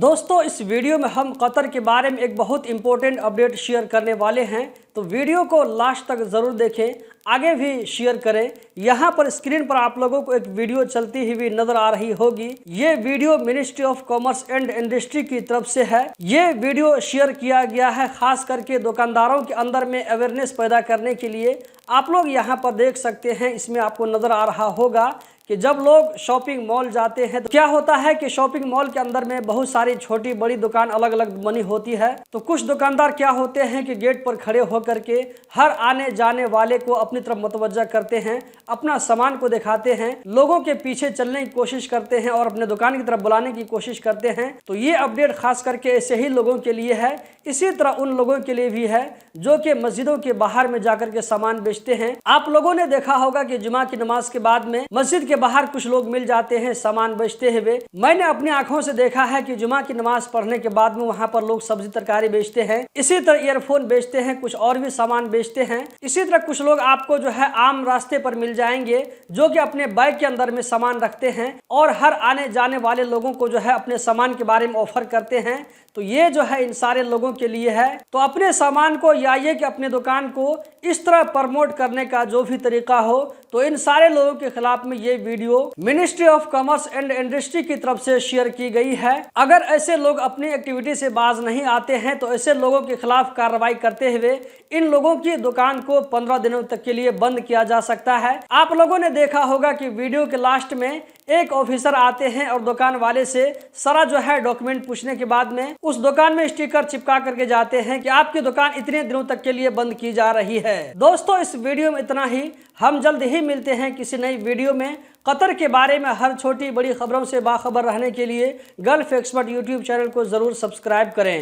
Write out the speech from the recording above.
दोस्तों इस वीडियो में हम कतर के बारे में एक बहुत इंपॉर्टेंट अपडेट शेयर करने वाले हैं, तो वीडियो को लास्ट तक ज़रूर देखें, आगे भी शेयर करें। यहाँ पर स्क्रीन पर आप लोगों को एक वीडियो चलती हुई नजर आ रही होगी। ये video ministry of commerce and industry की तरफ से है। ये वीडियो शेयर किया गया है खास करके दुकानदारों के अंदर में अवेयरनेस पैदा करने के लिए। आप लोग यहाँ पर देख सकते हैं, इसमें आपको नजर आ रहा होगा कि जब लोग शॉपिंग मॉल जाते हैं तो क्या होता है कि शॉपिंग मॉल के अंदर में बहुत सारी छोटी बड़ी दुकान अलग अलग बनी होती है। तो कुछ दुकानदार क्या होते हैं कि गेट पर खड़े होकर के हर आने जाने वाले को अपनी तरफ मुतवज्जा करते हैं, अपना सामान को दिखाते हैं, लोगों के पीछे चलने की कोशिश करते हैं और अपने दुकान की तरफ बुलाने की कोशिश करते हैं। तो ये अपडेट खास करके ऐसे ही लोगों के लिए है। इसी तरह उन लोगों के लिए भी है जो कि मस्जिदों के बाहर में जाकर के सामान बेचते हैं। आप लोगों ने देखा होगा कि जुमा की नमाज के बाद में मस्जिद के बाहर कुछ लोग मिल जाते हैं सामान बेचते हुए। मैंने अपनी आंखों से देखा है कि जुमा की नमाज पढ़ने के बाद में वहां पर लोग सब्जी तरकारी बेचते हैं। इसी तरह ईयरफोन बेचते हैं, कुछ और भी सामान बेचते हैं। इसी तरह कुछ लोग आपको जो है आम रास्ते पर मिल जाएंगे जो कि अपने बैग के अंदर में सामान रखते हैं और हर आने जाने वाले लोगों को जो है अपने सामान के बारे में ऑफर करते हैं। तो ये जो है इन सारे लोगों के लिए है। तो अपने सामान को या ये कि अपने दुकान को इस तरह प्रमोट करने का जो भी तरीका हो, तो इन सारे लोगों के खिलाफ में ये video ministry of commerce and industry की तरफ से शेयर की गई है। अगर ऐसे लोग अपनी एक्टिविटी से बाज नहीं आते हैं तो ऐसे लोगों के खिलाफ कार्रवाई करते हुए इन लोगों की दुकान को 15 दिनों तक के लिए बंद किया जा सकता है। आप लोगों ने देखा होगा कि वीडियो के लास्ट में एक ऑफिसर आते हैं और दुकान वाले से सारा जो है डॉक्यूमेंट पूछने के बाद में उस दुकान में स्टिकर चिपका करके जाते हैं कि आपकी दुकान इतने दिनों तक के लिए बंद की जा रही है। दोस्तों इस वीडियो में इतना ही। हम जल्द ही मिलते हैं किसी नई वीडियो में। कतर के बारे में हर छोटी बड़ी खबरों से बाखबर रहने के लिए गल्फ एक्सपर्ट यूट्यूब चैनल को जरूर सब्सक्राइब करें।